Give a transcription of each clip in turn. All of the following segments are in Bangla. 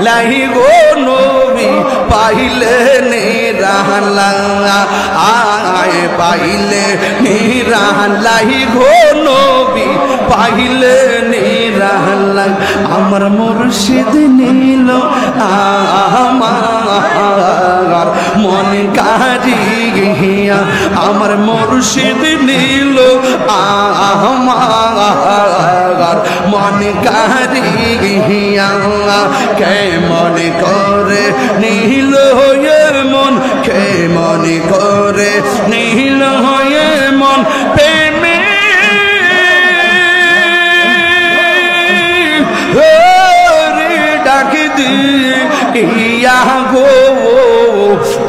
লাই গো নবী পাইলে নিরালা আয় পাইলে নিরালাই গো নবী পাইলে নিরালা আমার মুর্শিদ নীল আমার মন কারিয়া আমার মুর্শিদ নীল আমার মন কারিয়া কে মন করে নীল হয়ে মন কে মন করে নীল হয়ে মন প্রেমে ডাক দিয়া গো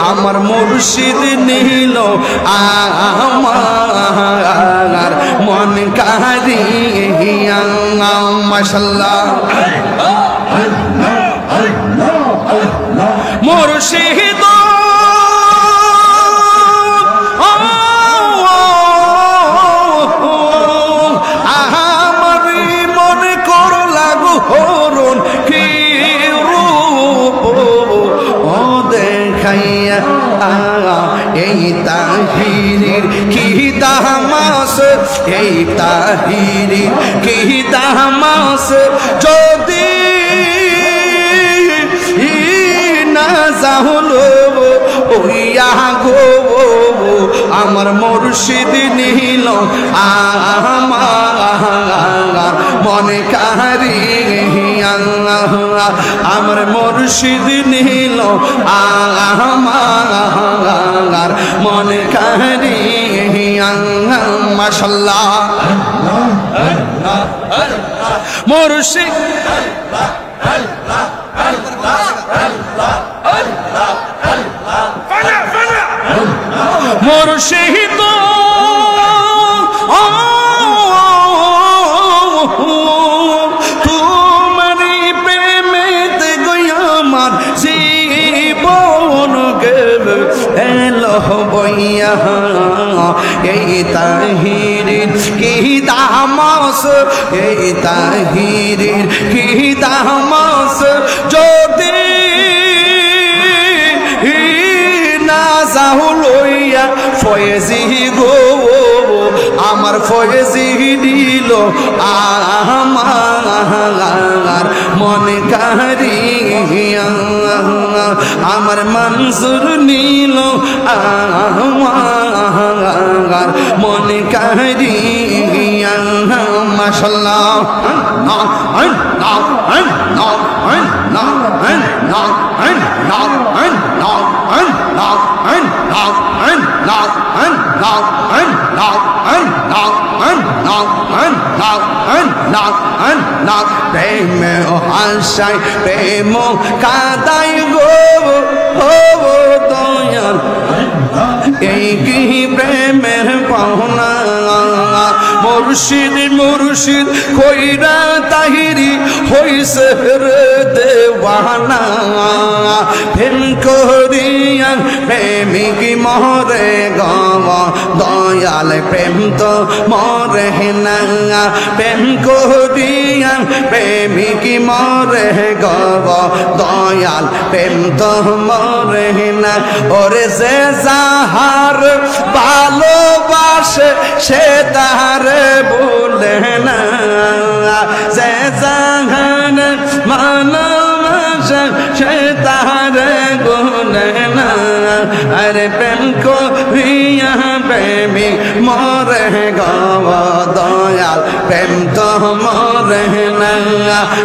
আমার মুর্শিদ নীল আমার মন কারিয়া মাশাআল্লাহ মুর্শিদ আমার মনে কর লাগু হরণ কি রূপ ও দেখাইয়া এই তাহিরির কি তামাস এই তাহিরির কি তামাস যদি না যাহলো ওইয়া গো আমার মুর্শিদ নীল আমার মনে কারিয়া আমার মুর্শিদ নীল আমার মনে কারিয়া মাশাআল্লাহ মুর্শিদ মুর্শিদ তোমারি প্রেমেতে গয়া আমার জীবন গেল এলো বইয়া এই তাহিরির কি তামাস এই তাহিরির কি তামাস যদি না যাহলইয়া ফয়েজি গো আমার ফয়েজি দিল আমার মন কারিয়া আমার মনসুর নীল আমার মন কারিয়া মাশাআল্লাহ প্রেম হাসাই প্রেম কাদাই গো দয়াল এই কি প্রেমের পাওনা মুর্শিদ মুর্শিদ কইরা তাহিরি হইছে রে দেওয়ানা প্রেম করিয়া প্রেমিক মরে গাওয়া দয়াল প্রেম তো মরে না প্রেম করিয়া প্রেমিক মরে গাওয়া দয়াল প্রেম তো মরে না ওরে যে যাহার ভালোবাসে সে তার বলে না যে জাহান ভালোবাসে সে তার বলে না আরে প্রেম করিয়া প্রেমিক মরে গাওয়া দয়াল প্রেম তো মরে না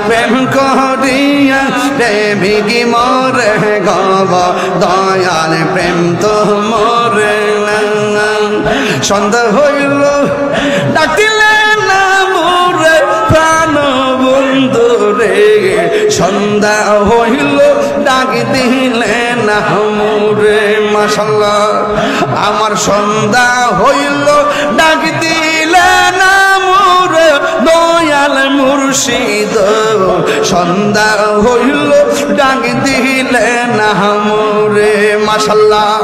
প্রেম করিয়া প্রেমিক মরে গাওয়া দয়াল প্রেম তো মরে না সন্ধ্যা হইল ডাকিলে না মোরে প্রাণ বন্ধু রে সন্ধ্যা হইল ডাক দিলে না মোরে মাশাআল্লাহ আমার সন্ধ্যা হইল ডাক দিলে না মোরে দয়াল মুর্শিদ সন্ধ্যা হইল ডাক দিলে না মোরে মাশাআল্লাহ।